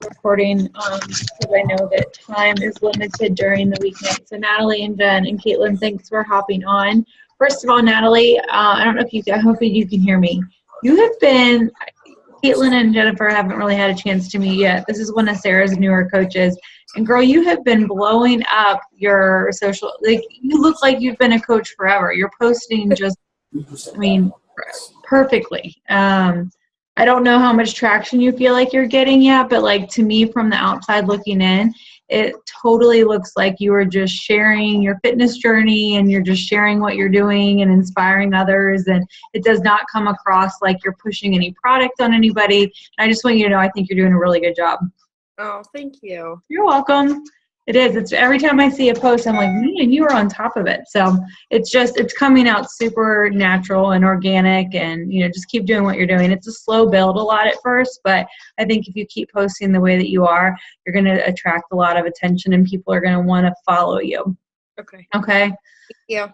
recording because I know that time is limited during the weeknight. So Natalie and Jen and Caitlin, thanks for hopping on. First of all, Natalie, I don't know if you can, hopefully you can hear me. You have been, Caitlin and Jennifer haven't really had a chance to meet yet. This is one of Sarah's newer coaches. And girl, you have been blowing up your social, like you look like you've been a coach forever. You're posting just, I mean, perfectly. I don't know how much traction you feel like you're getting yet, but like to me from the outside looking in, it totally looks like you are just sharing your fitness journey and you're just sharing what you're doing and inspiring others. And it does not come across like you're pushing any product on anybody. I just want you to know I think you're doing a really good job. Oh, thank you. You're welcome. It is. It's every time I see a post, I'm like, man, you are on top of it. So it's coming out super natural and organic, and just keep doing what you're doing. It's a slow build a lot at first, but I think if you keep posting the way that you are, you're going to attract a lot of attention, and people are going to want to follow you. Okay. Okay. Yeah.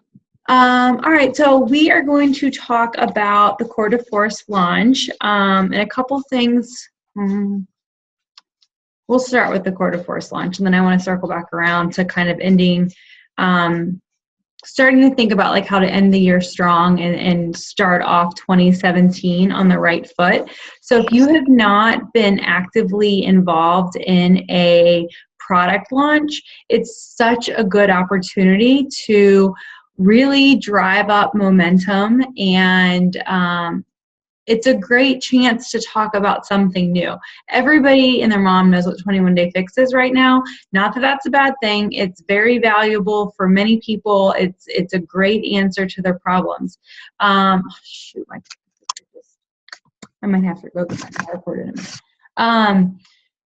All right. So we are going to talk about the Core de Force launch, and a couple things. We'll start with the Core de Force launch, and then I want to circle back around to kind of ending, starting to think about like how to end the year strong and start off 2017 on the right foot. So if you have not been actively involved in a product launch, it's such a good opportunity to really drive up momentum, and it's a great chance to talk about something new. Everybody and their mom knows what 21 Day Fix is right now. Not that that's a bad thing. It's very valuable for many people. It's a great answer to their problems. Shoot, I might have to go get my report in a minute.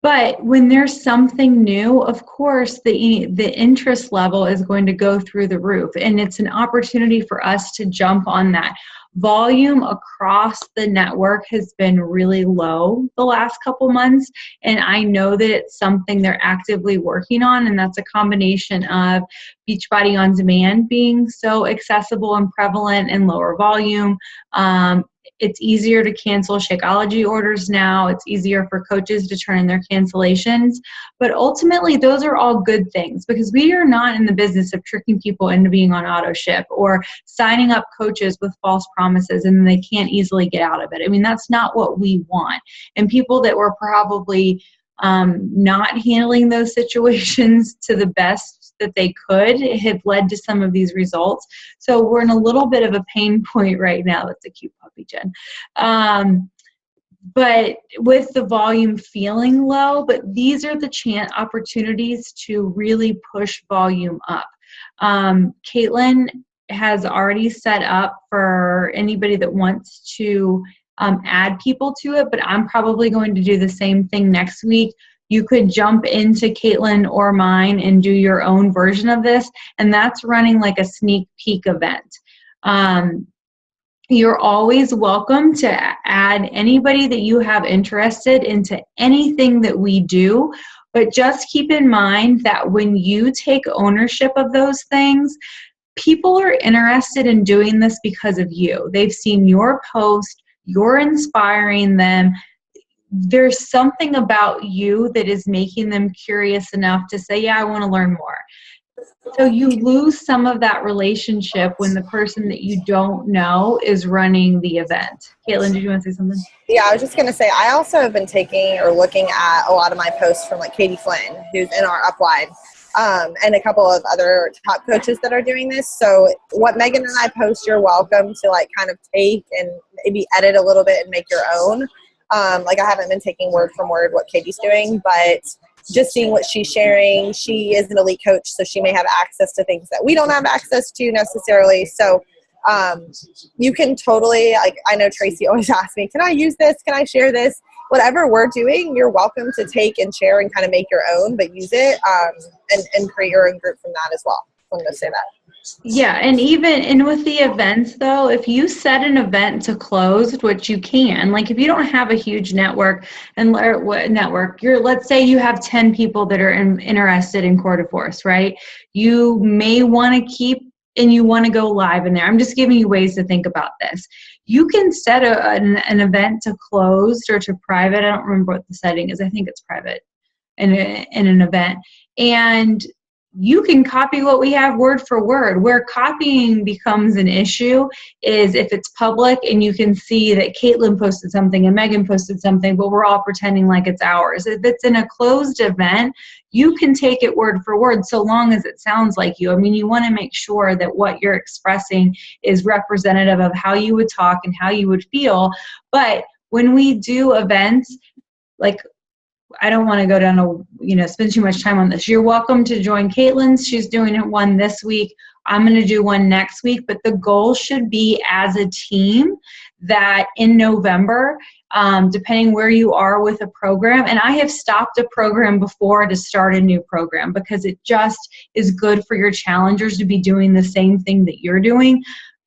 But when there's something new, of course, the interest level is going to go through the roof. And it's an opportunity for us to jump on that. Volume across the network has been really low the last couple months, and I know that it's something they're actively working on, and that's a combination of Beachbody On Demand being so accessible and prevalent and lower volume. It's easier to cancel Shakeology orders now. It's easier for coaches to turn in their cancellations. But ultimately, those are all good things because we are not in the business of tricking people into being on auto ship or signing up coaches with false promises and then they can't easily get out of it. I mean, that's not what we want. And people that were probably not handling those situations to the best that they could have led to some of these results. So we're in a little bit of a pain point right now. That's a cute puppy, Jen. But with the volume feeling low, but these are the opportunities to really push volume up. Caitlin has already set up for anybody that wants to add people to it, but I'm probably going to do the same thing next week. You could jump into Caitlin or mine and do your own version of this, and that's running like a sneak peek event. You're always welcome to add anybody that you have interested into anything that we do, but just keep in mind that when you take ownership of those things, people are interested in doing this because of you. They've seen your post, you're inspiring them. There's something about you that is making them curious enough to say, yeah, I want to learn more. So you lose some of that relationship when the person that you don't know is running the event. Caitlin, did you want to say something? Yeah, I was just going to say, I also have been taking or looking at a lot of my posts from like Katie Flynn, who's in our upline, and a couple of other top coaches that are doing this. So what Megan and I post, you're welcome to like kind of take and maybe edit a little bit and make your own. Like I haven't been taking word from word what Katie's doing, but just seeing what she's sharing. She is an elite coach, so she may have access to things that we don't have access to necessarily. So you can totally, like I know Tracy always asks me, can I use this? Can I share this? Whatever we're doing, you're welcome to take and share and kind of make your own, but use it and create your own group from that as well. I'm going to say that. Yeah, and with the events though, if you set an event to closed, which you can, like if you don't have a huge network let's say you have 10 people that are interested in Core de Force, right? You may want to keep and you want to go live in there. I'm just giving you ways to think about this. You can set an event to closed or to private. I don't remember what the setting is. I think it's private in an event. And you can copy what we have word for word. Where copying becomes an issue is if it's public and you can see that Caitlin posted something and Megan posted something, but we're all pretending like it's ours. If it's in a closed event, you can take it word for word so long as it sounds like you. I mean, you want to make sure that what you're expressing is representative of how you would talk and how you would feel. But when we do events, like, I don't want to go down a, spend too much time on this. You're welcome to join Caitlin's. She's doing one this week. I'm going to do one next week. But the goal should be as a team that in November, depending where you are with a program, and I have stopped a program before to start a new program because it just is good for your challengers to be doing the same thing that you're doing.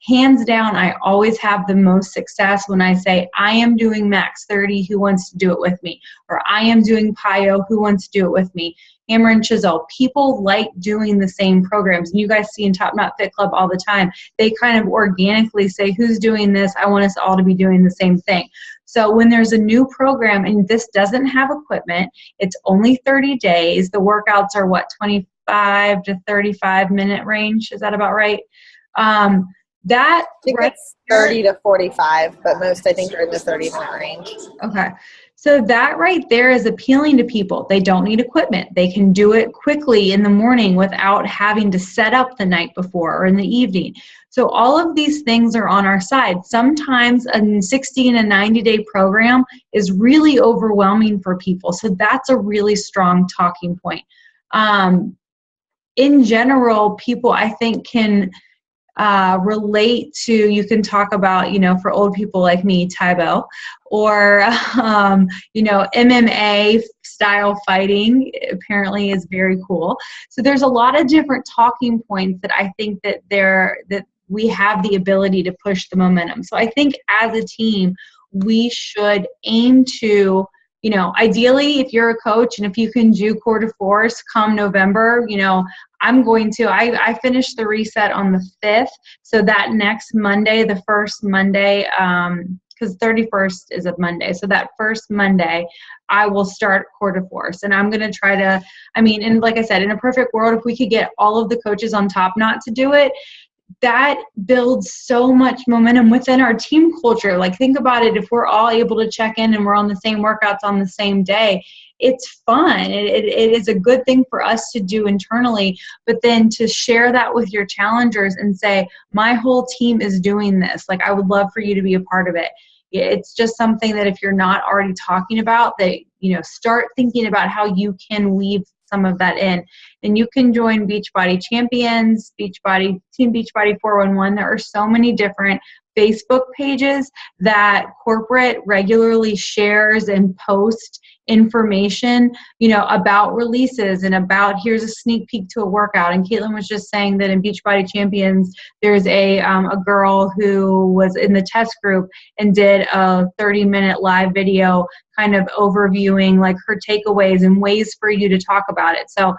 Hands down, I always have the most success when I say, I am doing Max 30, who wants to do it with me? Or I am doing PIO, who wants to do it with me? Hammer and Chisel, people like doing the same programs. And you guys see in Top Knot Fit Club all the time, they kind of organically say, who's doing this? I want us all to be doing the same thing. So when there's a new program and this doesn't have equipment, it's only 30 days. The workouts are 25 to 35 minute range. Is that about right? I think it's 30 to 45, but most I think are in the 30-minute range. Okay. So that right there is appealing to people. They don't need equipment. They can do it quickly in the morning without having to set up the night before or in the evening. So all of these things are on our side. Sometimes a 60 and a 90-day program is really overwhelming for people. So that's a really strong talking point. In general, people, I think, can relate to, you can talk about, for old people like me, Taebo, or, MMA style fighting apparently is very cool. So there's a lot of different talking points that I think that we have the ability to push the momentum. So I think as a team, we should aim to, ideally, if you're a coach and if you can do Core de Force come November, I finished the reset on the 5th. So that next Monday, the first Monday, because 31st is a Monday. So that first Monday, I will start Core de Force. And I'm going to try to, and like I said, in a perfect world, if we could get all of the coaches on Top Knot to do it, that builds so much momentum within our team culture. Like, think about it. If we're all able to check in and we're on the same workouts on the same day, it's fun. It is a good thing for us to do internally, but then to share that with your challengers and say, my whole team is doing this. Like, I would love for you to be a part of it. It's just something that if you're not already talking about, that, start thinking about how you can weave some of that in. And you can join Beachbody Champions, Team Beachbody 411. There are so many different Facebook pages that corporate regularly shares and posts information, about releases and about, here's a sneak peek to a workout. And Caitlin was just saying that in Beachbody Champions, there's a girl who was in the test group and did a 30-minute live video kind of overviewing like her takeaways and ways for you to talk about it. So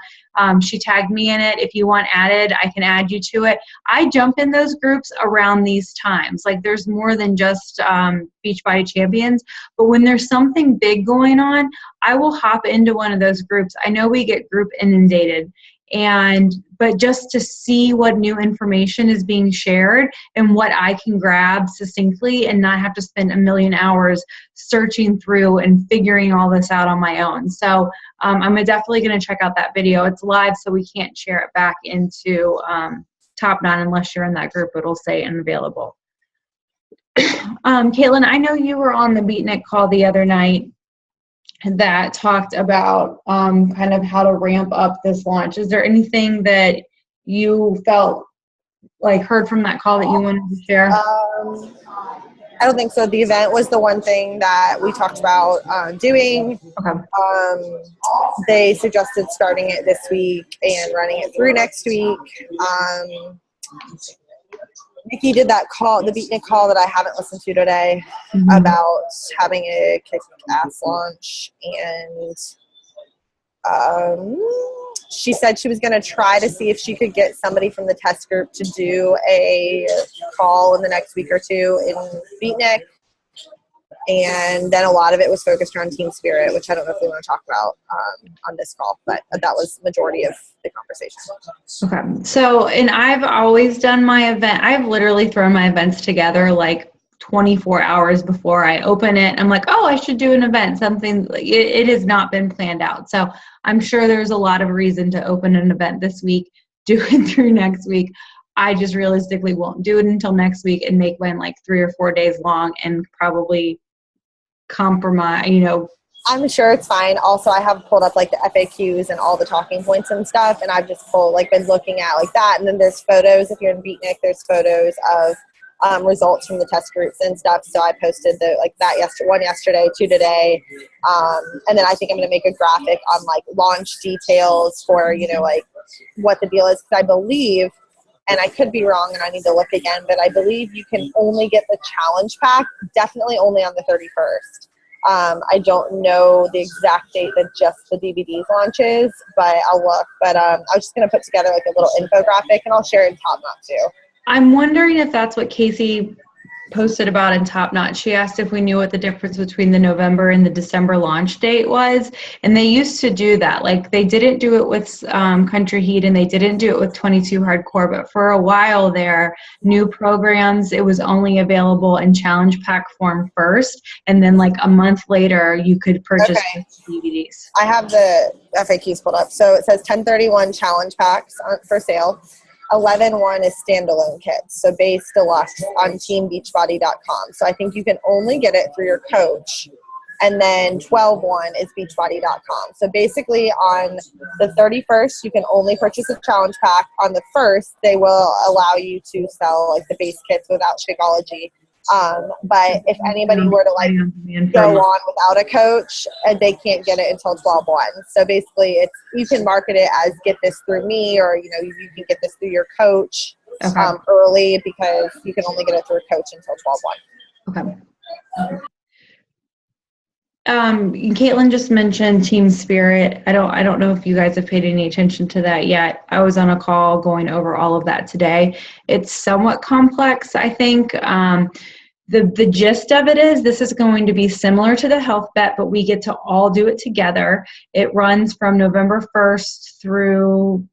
she tagged me in it. If you want added, I can add you to it. I jump in those groups around these times. Like, there's more than just Beachbody Champions, but when there's something big going on, I will hop into one of those groups. I know we get group inundated, but just to see what new information is being shared and what I can grab succinctly and not have to spend a million hours searching through and figuring all this out on my own. So I'm definitely going to check out that video. It's live, so we can't share it back into Top Knot unless you're in that group. It'll say unavailable. Caitlin, I know you were on the Beatnik call the other night that talked about kind of how to ramp up this launch. Is there anything that you felt like heard from that call that you wanted to share? I don't think so. The event was the one thing that we talked about doing. Okay. They suggested starting it this week and running it through next week. Nikki did that call, the Beatnik call that I haven't listened to today, about having a kick-ass launch, and she said she was going to try to see if she could get somebody from the test group to do a call in the next week or two in Beatnik. And then a lot of it was focused around team spirit, which I don't know if we want to talk about on this call, but that was the majority of the conversation. Okay. So, and I've always done my event. I've literally thrown my events together like 24 hours before I open it. I'm like, oh, I should do an event, something. It has not been planned out. So I'm sure there's a lot of reason to open an event this week, do it through next week. I just realistically won't do it until next week and make mine like 3 or 4 days long and probably compromise, I'm sure it's fine. Also, I have pulled up like the FAQs and all the talking points and stuff, and I've just been looking at like that. And then there's photos. If you're in Beatnik, there's photos of results from the test groups and stuff. So I posted one yesterday, 2 today, and then I think I'm going to make a graphic on like launch details for like what the deal is, because I believe. And I could be wrong and I need to look again, but I believe you can only get the challenge pack, definitely only on the 31st. I don't know the exact date that just the DVDs launches, but I'll look. But I was just going to put together like a little infographic, and I'll share it in Top Knot too. I'm wondering if that's what Casey posted about in Top Knot. She asked if we knew what the difference between the November and the December launch date was. And they used to do that. Like they didn't do it with Country Heat and they didn't do it with 22 Hardcore. But for a while there, new programs, it was only available in challenge pack form first. And then like a month later, you could purchase DVDs. I have the FAQs pulled up. So it says 1031 challenge packs for sale. 11.1 is standalone kits, so base deluxe on teambeachbody.com. So I think you can only get it through your coach. And then 12.1 is beachbody.com. So basically on the 31st, you can only purchase a challenge pack. On the 1st, they will allow you to sell like the base kits without Shakeology. But if anybody were to go on without a coach, and they can't get it until 12/1. So basically you can market it as get this through me, or you can get this through your coach early, because you can only get it through a coach until 12/1. Okay. Caitlin just mentioned team spirit. I don't know if you guys have paid any attention to that yet. I was on a call going over all of that today. It's somewhat complex, I think. The gist of it is this is going to be similar to the health bet, but we get to all do it together. It runs from November 1st through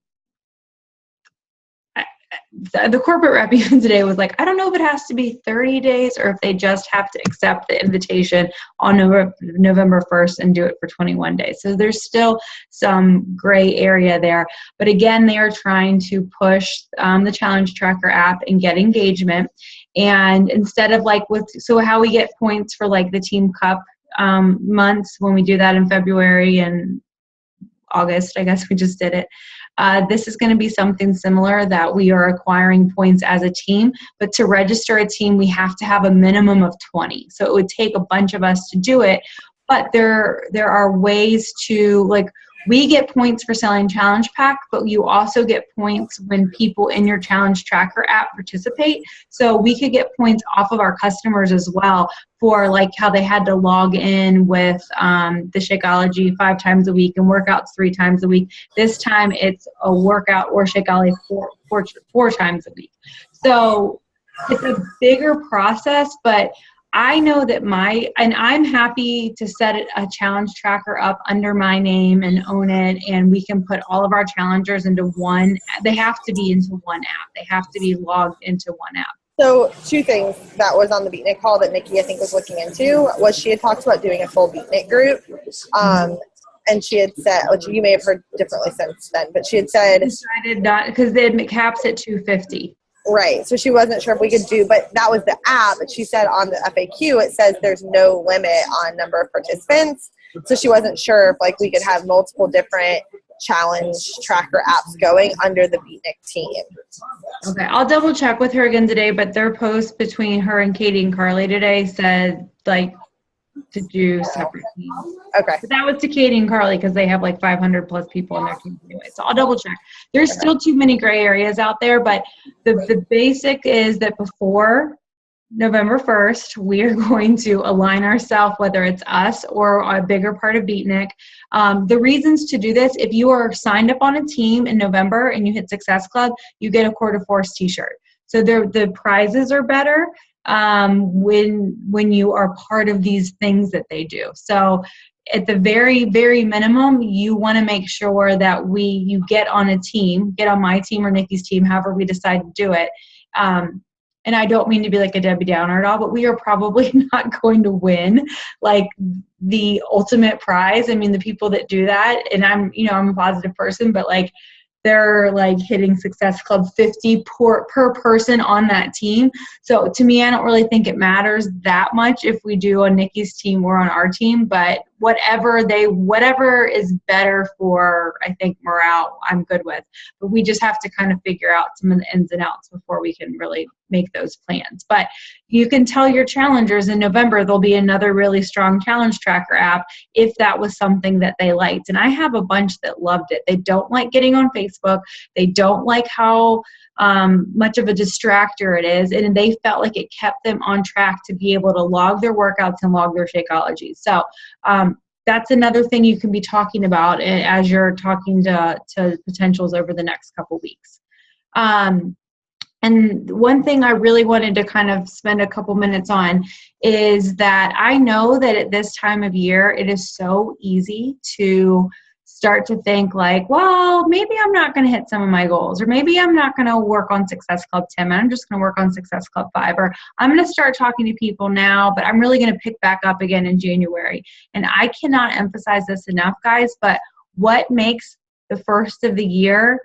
the corporate rep even today was like, I don't know if it has to be 30 days or if they just have to accept the invitation on November 1st and do it for 21 days. So there's still some gray area there. But again, they are trying to push the Challenge Tracker app and get engagement. And instead of so how we get points for like the Team Cup months when we do that in February and August, I guess we just did it. This is going to be something similar, that we are acquiring points as a team, but to register a team, we have to have a minimum of 20. So it would take a bunch of us to do it, but there are ways to, we get points for selling Challenge Pack, but you also get points when people in your Challenge Tracker app participate. So we could get points off of our customers as well for how they had to log in with the Shakeology 5 times a week and workouts 3 times a week. This time it's a workout or Shakeology four times a week. So it's a bigger process, but I know that I'm happy to set a challenge tracker up under my name and own it, and we can put all of our challengers into one. They have to be into one app. They have to be logged into one app. So 2 things that was on the Beatnik call that Nikki, I think, was looking into was she had talked about doing a full Beatnik group. And she had said, which you may have heard differently since then, but she had said, decided not, because they had caps at 250. Right. So she wasn't sure if we could do, but that was the app. But she said on the FAQ, it says there's no limit on number of participants. So she wasn't sure if we could have multiple different challenge tracker apps going under the Beatnik team. Okay. I'll double check with her again today, but their post between her and Katie and Carly today said to do separate teams. Okay. But that was to Katie and Carly because they have 500 plus people in their team anyway. So I'll double check. There's still too many gray areas out there, but the basic is that before November 1st, we are going to align ourselves, whether it's us or a bigger part of Beatnik. The reasons to do this, if you are signed up on a team in November and you hit Success Club, you get a Quarter Force t-shirt. So the prizes are better when you are part of these things that they do. So at the very, very minimum, you want to make sure that you get on a team, get on my team or Nikki's team, however we decide to do it. And I don't mean to be like a Debbie Downer at all, but we are probably not going to win like the ultimate prize. I mean, the people that do that, and I'm a positive person, but like they're like hitting Success Club 50 per person on that team. So to me, I don't really think it matters that much if we do on Nikki's team or on our team, but whatever is better for, I think, morale, I'm good with. But we just have to kind of figure out some of the ins and outs before we can really make those plans. But you can tell your challengers in November there'll be another really strong challenge tracker app if that was something that they liked. And I have a bunch that loved it. They don't like getting on Facebook. They don't like how much of a distractor it is, and they felt like it kept them on track to be able to log their workouts and log their Shakeology. So that's another thing you can be talking about as you're talking to potentials over the next couple weeks. And one thing I really wanted to kind of spend a couple minutes on is that I know that at this time of year, it is so easy to start to think like, well, maybe I'm not going to hit some of my goals, or maybe I'm not going to work on Success Club 10, I'm just going to work on Success Club 5, or I'm going to start talking to people now, but I'm really going to pick back up again in January. And I cannot emphasize this enough, guys, but what makes the first of the year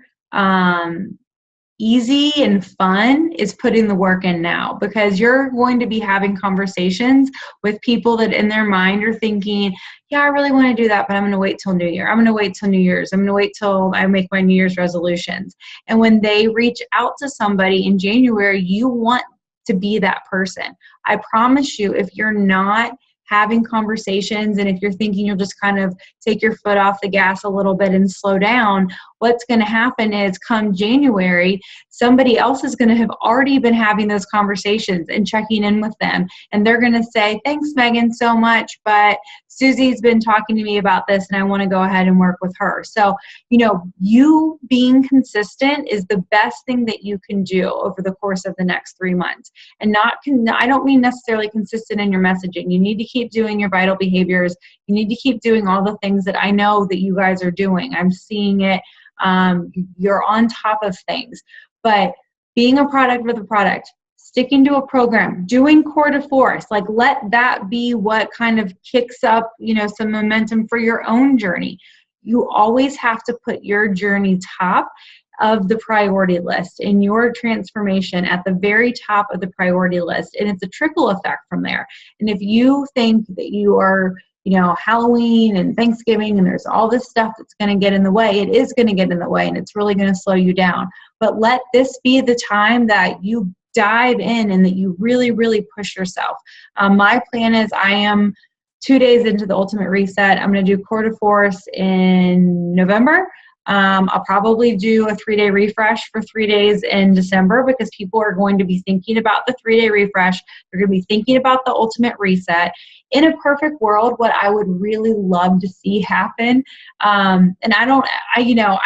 easy and fun is putting the work in now, because you're going to be having conversations with people that in their mind are thinking, yeah, I really want to do that, but I'm going to wait till New Year. I'm going to wait till New Year's. I'm going to wait till I make my New Year's resolutions. And when they reach out to somebody in January, you want to be that person. I promise you, if you're not having conversations and if you're thinking you'll just kind of take your foot off the gas a little bit and slow down, what's going to happen is come January, somebody else is going to have already been having those conversations and checking in with them. And they're going to say, thanks, Megan, so much, but Susie's been talking to me about this and I want to go ahead and work with her. So, you being consistent is the best thing that you can do over the course of the next 3 months. And I don't mean necessarily consistent in your messaging. You need to keep doing your vital behaviors. You need to keep doing all the things that I know that you guys are doing. I'm seeing it. You're on top of things. But being a product with a product, sticking to a program, doing Quarter Force, like let that be what kind of kicks up, some momentum for your own journey. You always have to put your journey top of the priority list and your transformation at the very top of the priority list. And it's a trickle effect from there. And if you think that you are, Halloween and Thanksgiving and there's all this stuff that's going to get in the way, it is going to get in the way and it's really going to slow you down. But let this be the time that you dive in and that you really, really push yourself. My plan is I am 2 days into the Ultimate Reset. I'm going to do Quarter Force in November. I'll probably do a 3-day refresh for 3 days in December, because people are going to be thinking about the 3-day refresh. They're going to be thinking about the Ultimate Reset. In a perfect world, what I would really love to see happen, and I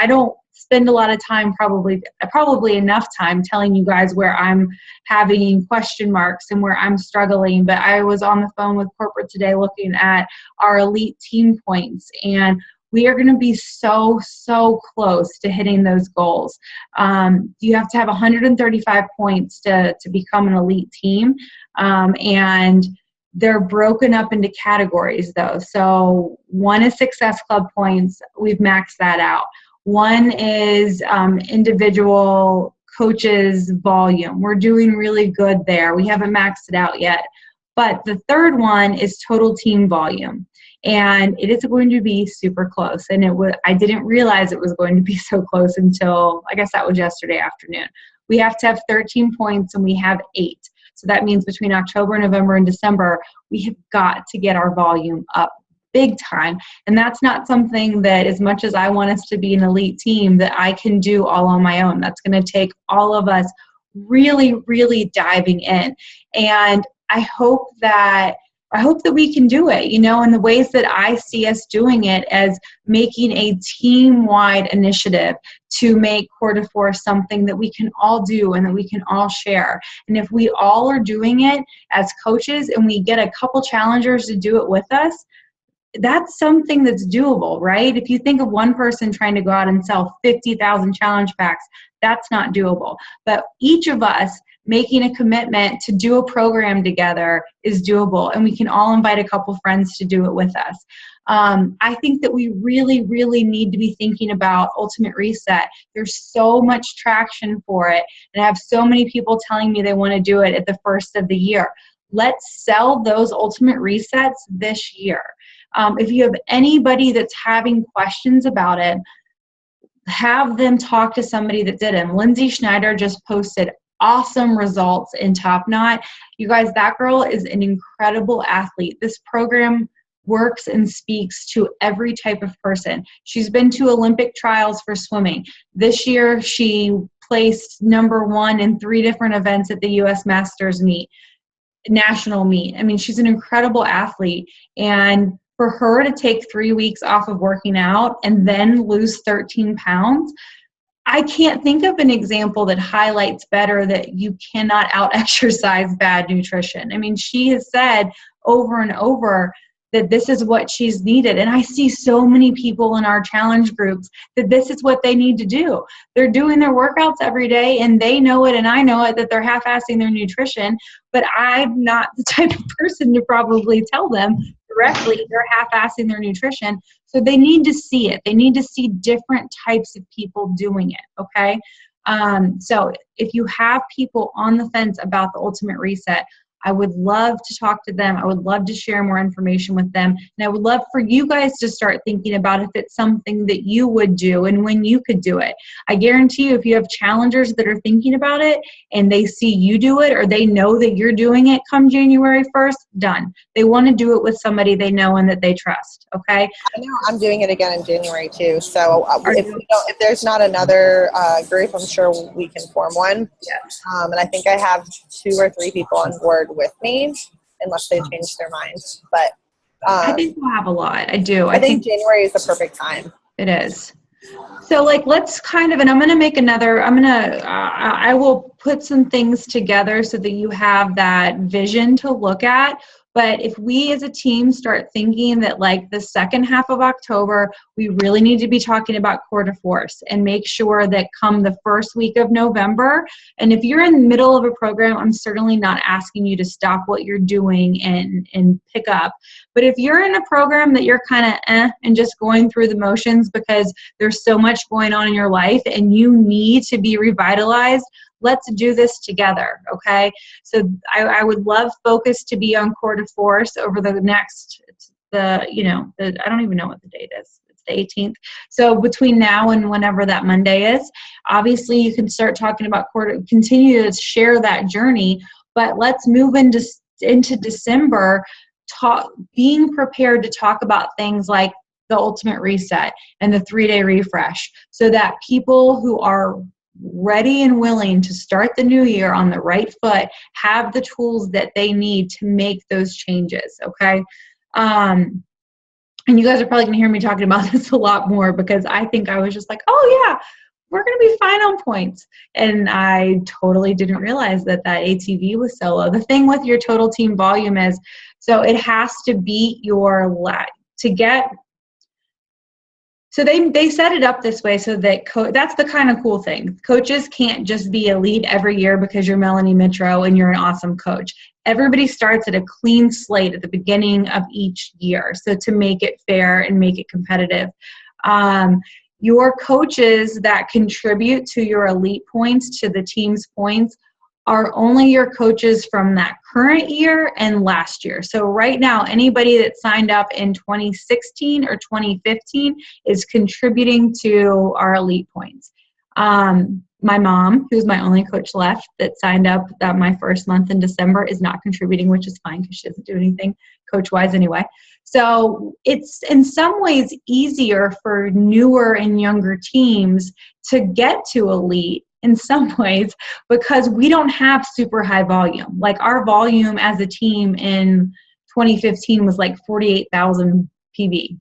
don't spend a lot of time, probably enough time telling you guys where I'm having question marks and where I'm struggling. But I was on the phone with corporate today looking at our elite team points, and we are going to be so, so close to hitting those goals. You have to have 135 points to become an elite team. And they're broken up into categories, though. So one is Success Club points. We've maxed that out. One is individual coaches volume. We're doing really good there. We haven't maxed it out yet. But the third one is total team volume. And it is going to be super close. And I didn't realize it was going to be so close until, I guess that was yesterday afternoon. We have to have 13 points and we have 8. So that means between October, November, and December, we have got to get our volume up big time. And that's not something that, as much as I want us to be an elite team, that I can do all on my own. That's going to take all of us really, really diving in. And I hope that we can do it, in the ways that I see us doing it, as making a team-wide initiative to make Core de Force something that we can all do and that we can all share. And if we all are doing it as coaches and we get a couple challengers to do it with us, that's something that's doable, right? If you think of one person trying to go out and sell 50,000 challenge packs, that's not doable. But each of us making a commitment to do a program together is doable, and we can all invite a couple friends to do it with us. I think that we really, really need to be thinking about Ultimate Reset. There's so much traction for it, and I have so many people telling me they want to do it at the first of the year. Let's sell those Ultimate Resets this year. If you have anybody that's having questions about it, have them talk to somebody that did it. Lindsay Schneider just posted awesome results in Top Knot. You guys, that girl is an incredible athlete. This program works and speaks to every type of person. She's been to Olympic trials for swimming. This year, she placed #1 in 3 different events at the U.S. Masters meet, national meet. I mean, she's an incredible athlete. And for her to take 3 weeks off of working out and then lose 13 pounds, I can't think of an example that highlights better that you cannot out-exercise bad nutrition. I mean, she has said over and over that this is what she's needed. And I see so many people in our challenge groups that this is what they need to do. They're doing their workouts every day, and they know it and I know it, that they're half-assing their nutrition, but I'm not the type of person to probably tell them directly they're half-assing their nutrition. So they need to see it. They need to see different types of people doing it, okay? So if you have people on the fence about the Ultimate Reset, I would love to talk to them. I would love to share more information with them. And I would love for you guys to start thinking about if it's something that you would do and when you could do it. I guarantee you, if you have challengers that are thinking about it and they see you do it, or they know that you're doing it come January 1st, done. They want to do it with somebody they know and that they trust, okay? I know I'm doing it again in January too. So if there's not another group, I'm sure we can form one. Yes. And I think I have 2 or 3 people on board with me, unless they change their minds. But I think we'll have a lot. I do. I think January is the perfect time. It is. So let's kind of, and I'm going to make another, I will put some things together so that you have that vision to look at. But if we as a team start thinking that the second half of October, we really need to be talking about Core de Force, and make sure that come the first week of November, and if you're in the middle of a program, I'm certainly not asking you to stop what you're doing and pick up. But if you're in a program that you're kind of and just going through the motions because there's so much going on in your life and you need to be revitalized, let's do this together, okay? So I would love focus to be on Core de Force over the next, I don't even know what the date is. It's the 18th. So between now and whenever that Monday is, obviously you can start talking about continue to share that journey, but let's move into December, being prepared to talk about things like the Ultimate Reset and the 3-day refresh, so that people who are ready and willing to start the new year on the right foot have the tools that they need to make those changes, okay? And you guys are probably going to hear me talking about this a lot more, because I think I was just like, oh yeah, we're going to be fine on points. And I totally didn't realize that ATV was so low. The thing with your total team volume is, so it has to beat your So they set it up this way so that that's the kind of cool thing. Coaches can't just be elite every year because you're Melanie Mitro and you're an awesome coach. Everybody starts at a clean slate at the beginning of each year, so to make it fair and make it competitive. Your coaches that contribute to your elite points, to the team's points, are only your coaches from that current year and last year. So right now, anybody that signed up in 2016 or 2015 is contributing to our elite points. My mom, who's my only coach left that signed up that my first month in December, is not contributing, which is fine because she doesn't do anything coach-wise anyway. So it's in some ways easier for newer and younger teams to get to elite in some ways because we don't have super high volume. Like our volume as a team in 2015 was like 48,000 PV.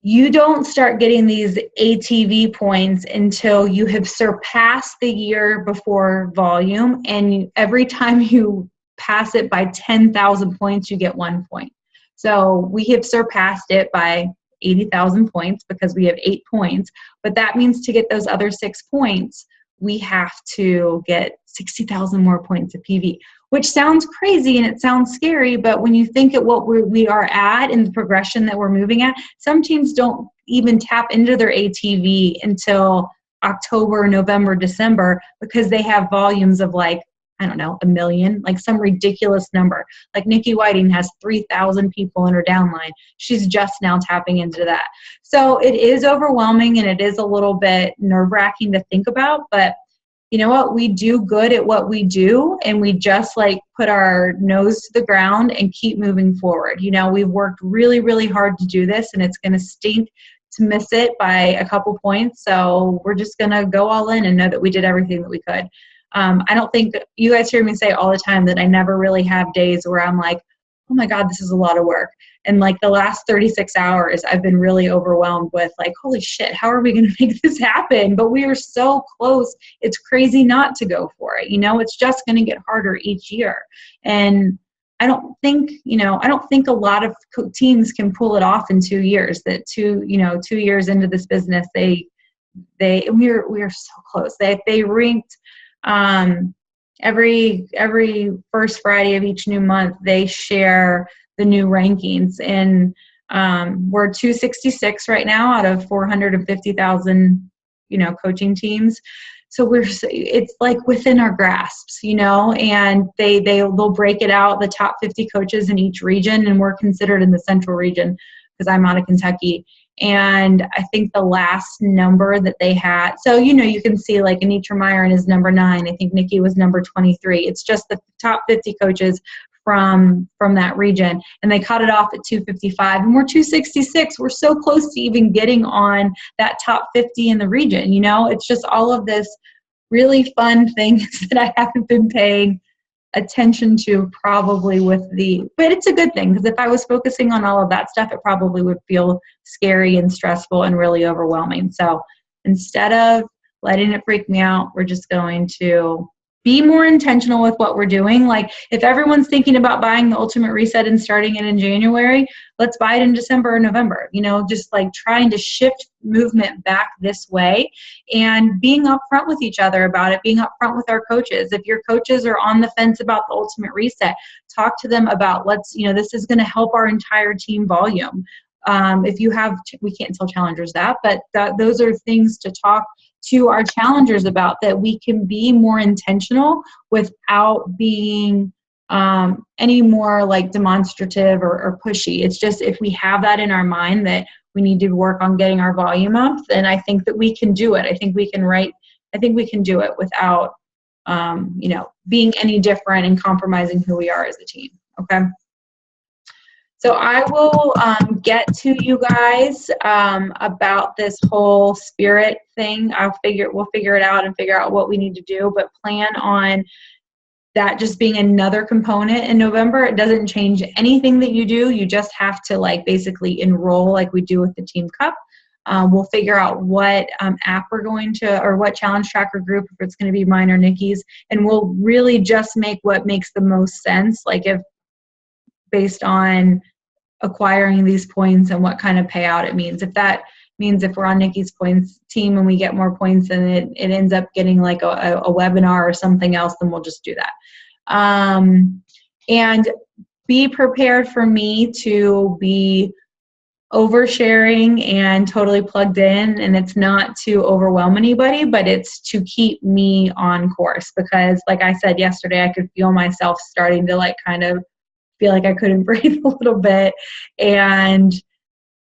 You don't start getting these ATV points until you have surpassed the year before volume, and every time you pass it by 10,000 points, you get 1 point. So we have surpassed it by 80,000 points because we have 8 points, but that means to get those other 6 points, we have to get 60,000 more points of PV, which sounds crazy and it sounds scary, but when you think at what we are at and the progression that we're moving at, some teams don't even tap into their ATV until October, November, December, because they have volumes of like, I don't know, 1 million, like some ridiculous number. Like Nikki Whiting has 3,000 people in her downline. She's just now tapping into that. So it is overwhelming and it is a little bit nerve-wracking to think about, but you know what? We do good at what we do, and we just like put our nose to the ground and keep moving forward. You know, we've worked really, really hard to do this, and it's going to stink to miss it by a couple points. So we're just going to go all in and know that we did everything that we could. I don't think you guys hear me say all the time that I never really have days where I'm like, oh my God, this is a lot of work. And like the last 36 hours, I've been really overwhelmed with like, holy shit, how are we going to make this happen? But we are so close. It's crazy not to go for it. You know, it's just going to get harder each year. And I don't think a lot of teams can pull it off in 2 years. That 2 years into this business, we're so close. They ranked every first Friday of each new month, they share the new rankings, and we're 266 right now out of 450,000, coaching teams. So it's like within our grasps, and they'll break it out, the top 50 coaches in each region, and we're considered in the central region because I'm out of Kentucky. And I think the last number that they had, so, you can see like Anitra Myron is number 9. I think Nikki was number 23. It's just the top 50 coaches from that region. And they cut it off at 255 and we're 266. We're so close to even getting on that top 50 in the region. It's just all of this really fun things that I haven't been paying attention to probably but it's a good thing, because if I was focusing on all of that stuff, it probably would feel scary and stressful and really overwhelming. So instead of letting it freak me out, we're just going to be more intentional with what we're doing. Like if everyone's thinking about buying the Ultimate Reset and starting it in January, let's buy it in December or November, just like trying to shift movement back this way and being upfront with each other about it, being upfront with our coaches. If your coaches are on the fence about the Ultimate Reset, talk to them about this is going to help our entire team volume. If you have, we can't tell challengers that, but those are things to talk to our challengers about, that we can be more intentional without being any more like demonstrative or pushy. It's just, if we have that in our mind that we need to work on getting our volume up, then I think that we can do it. I think we can do it without, being any different and compromising who we are as a team. Okay. So I will get to you guys about this whole spirit thing. We'll figure it out and figure out what we need to do, but plan on that just being another component in November. It doesn't change anything that you do. You just have to basically enroll like we do with the Team Cup. We'll figure out what app we're going to, or what challenge tracker group, if it's going to be mine or Nikki's, and we'll really just make what makes the most sense. Like if based on acquiring these points and what kind of payout it means. If that means if we're on Nikki's points team and we get more points and it ends up getting like a webinar or something else, then we'll just do that. And be prepared for me to be oversharing and totally plugged in, and it's not to overwhelm anybody, but it's to keep me on course, because like I said yesterday, I could feel myself starting to kind of feel like I couldn't breathe a little bit, and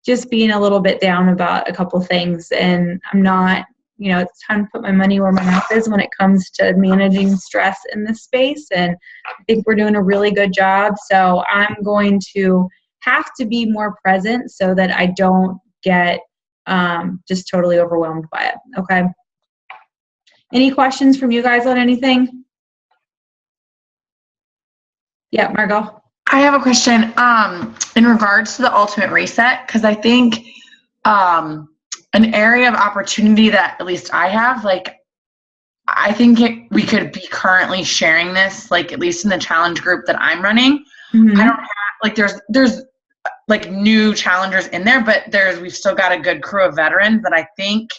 just being a little bit down about a couple things. And I'm not, it's time to put my money where my mouth is when it comes to managing stress in this space. And I think we're doing a really good job. So I'm going to have to be more present so that I don't get just totally overwhelmed by it. Okay. Any questions from you guys on anything? Yeah, Margot. I have a question in regards to the Ultimate Reset, because I think an area of opportunity that at least I have, like, I think we could be currently sharing this, like, at least in the challenge group that I'm running. Mm-hmm. I don't have, like, there's like new challengers in there, but we've still got a good crew of veterans that I think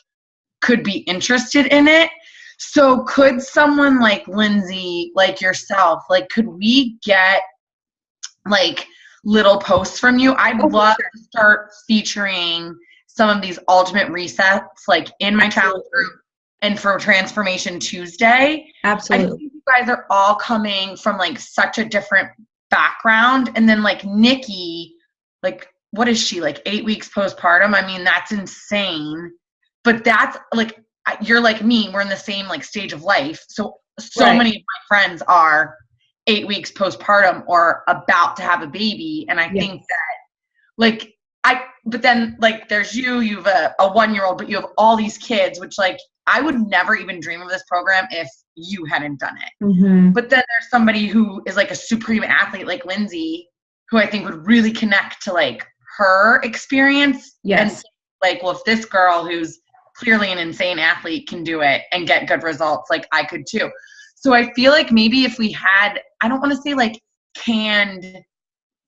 could be interested in it. So could someone like Lindsay, like yourself, like, could we get like little posts from you? I'd love to start featuring some of these Ultimate Resets, like, in my challenge group and for Transformation Tuesday. Absolutely. I think you guys are all coming from like such a different background. And then like Nikki, like, what is she, like 8 weeks postpartum? I mean, that's insane. But that's like, you're like me, we're in the same like stage of life. So Right. many of my friends are 8 weeks postpartum or about to have a baby. And I think that like, but then like there's you have a 1-year-old, but you have all these kids, which like, I would never even dream of this program if you hadn't done it. Mm-hmm. But then there's somebody who is like a supreme athlete like Lindsay, who I think would really connect to like her experience. Yes. And like, well, if this girl who's clearly an insane athlete can do it and get good results, like I could too. So I feel like maybe if we had, I don't want to say like canned,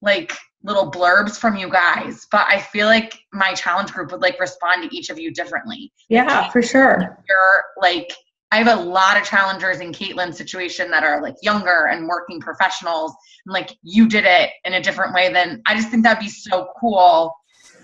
like little blurbs from you guys, but I feel like my challenge group would like respond to each of you differently. Yeah, for sure. You're like, I have a lot of challengers in Caitlin's situation that are like younger and working professionals, and like you did it in a different way than, I just think that'd be so cool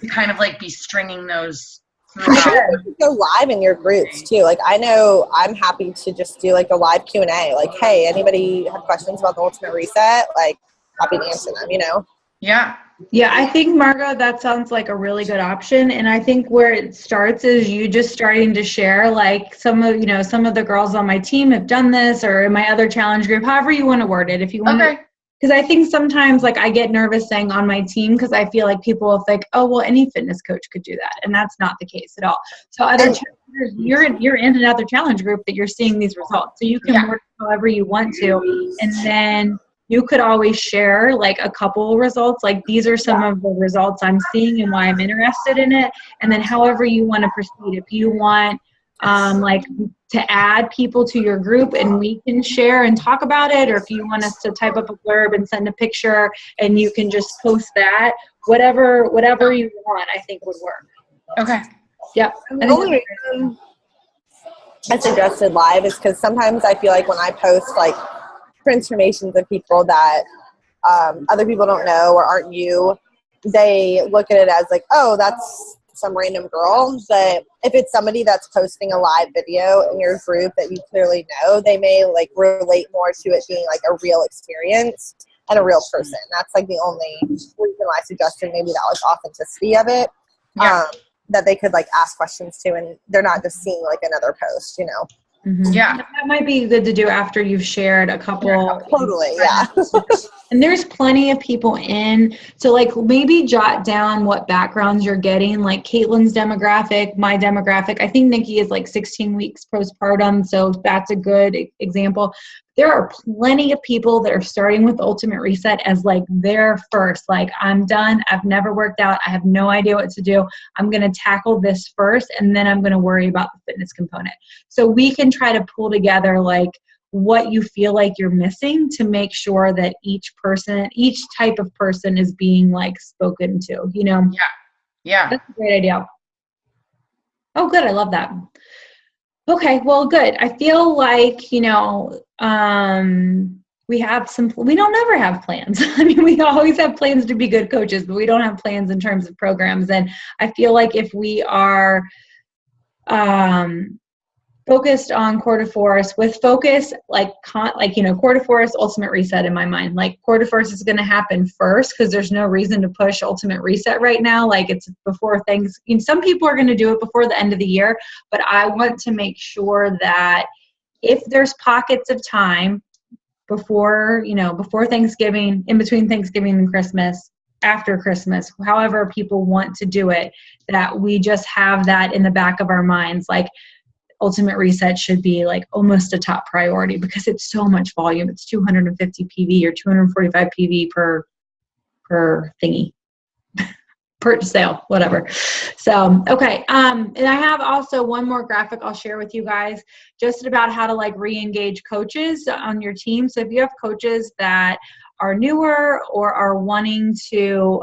to kind of like be stringing those throughout. Sure. Go live in your groups too. Like, I know I'm happy to just do like a live Q&A. Like, hey, anybody have questions about the Ultimate Reset? Like, happy to answer them, you know? Yeah. Yeah, I think, Margo, that sounds like a really good option. And I think where it starts is you just starting to share, like, some of the girls on my team have done this, or in my other challenge group, however you want to word it. If you want to, because I think sometimes, like, I get nervous saying on my team, because I feel like people will think, oh, well, any fitness coach could do that. And that's not the case at all. So other challengers, you're in another challenge group that you're seeing these results. So you can work however you want to. And then you could always share like a couple results, like these are some of the results I'm seeing and why I'm interested in it. And then however you want to proceed, if you want like to add people to your group and we can share and talk about it, or if you want us to type up a blurb and send a picture and you can just post that, whatever you want, I think would work. Okay. Yep. The only reason I suggested live is because sometimes I feel like when I post like transformations of people that other people don't know or aren't you, they look at it as like, oh, that's some random girl. But if it's somebody that's posting a live video in your group that you clearly know, they may like relate more to it being like a real experience and a real person. That's like the only reason why I suggested maybe that was authenticity of it, that they could like ask questions to, and they're not just seeing like another post, you know. Mm-hmm. Yeah. That might be good to do after you've shared a couple. Totally, yeah. And there's plenty of people in. So like maybe jot down what backgrounds you're getting, like Caitlin's demographic, my demographic. I think Nikki is like 16 weeks postpartum. So that's a good example. There are plenty of people that are starting with Ultimate Reset as like their first, like, I'm done. I've never worked out. I have no idea what to do. I'm going to tackle this first, and then I'm going to worry about the fitness component. So we can try to pull together like what you feel like you're missing to make sure that each type of person is being like spoken to, you know? Yeah. That's a great idea. Oh, good. I love that. Okay, well, good. I feel like, we don't ever have plans. I mean, we always have plans to be good coaches, but we don't have plans in terms of programs. And I feel like if we are focused on Core de Force with focus, Core de Force, Ultimate Reset in my mind. Like Core de Force is going to happen first because there's no reason to push Ultimate Reset right now. Like it's before things, some people are going to do it before the end of the year, but I want to make sure that if there's pockets of time before Thanksgiving, in between Thanksgiving and Christmas, after Christmas, however people want to do it, that we just have that in the back of our minds. Like, Ultimate Reset should be like almost a top priority because it's so much volume. It's 250 PV or 245 PV per thingy. Per sale, whatever. So, okay. And I have also one more graphic I'll share with you guys just about how to like re-engage coaches on your team. So if you have coaches that are newer or are wanting to,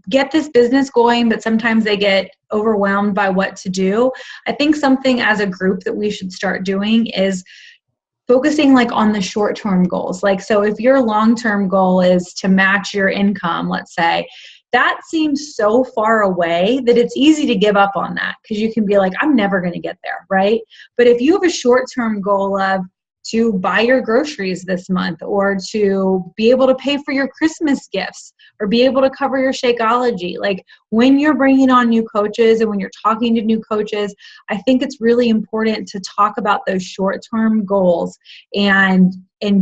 get this business going, but sometimes they get overwhelmed by what to do. I think something as a group that we should start doing is focusing like on the short-term goals. Like, so if your long-term goal is to match your income, let's say, that seems so far away that it's easy to give up on that because you can be like, I'm never going to get there, right? But if you have a short-term goal of to buy your groceries this month or to be able to pay for your Christmas gifts or be able to cover your Shakeology. Like when you're bringing on new coaches and when you're talking to new coaches, I think it's really important to talk about those short-term goals and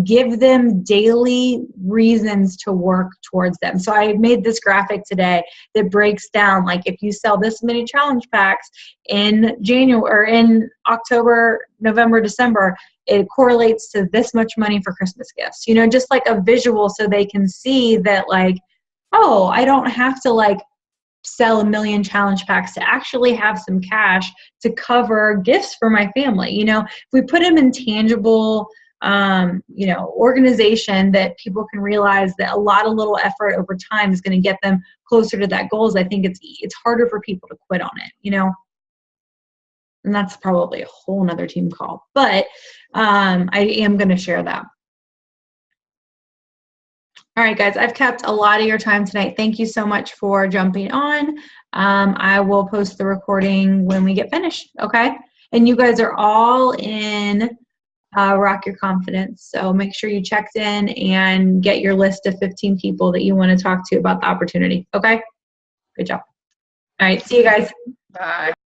give them daily reasons to work towards them. So I made this graphic today that breaks down, like if you sell this many challenge packs in January or in October, November, December, it correlates to this much money for Christmas gifts, just like a visual so they can see that like, oh, I don't have to like sell 1 million challenge packs to actually have some cash to cover gifts for my family. If we put them in tangible, organization that people can realize that a lot of little effort over time is going to get them closer to that goals. I think it's harder for people to quit on it, and that's probably a whole nother team call, but I am going to share that. All right, guys, I've kept a lot of your time tonight. Thank you so much for jumping on. I will post the recording when we get finished, okay? And you guys are all in Rock Your Confidence, so make sure you checked in and get your list of 15 people that you want to talk to about the opportunity, okay? Good job. All right, see you guys. Bye.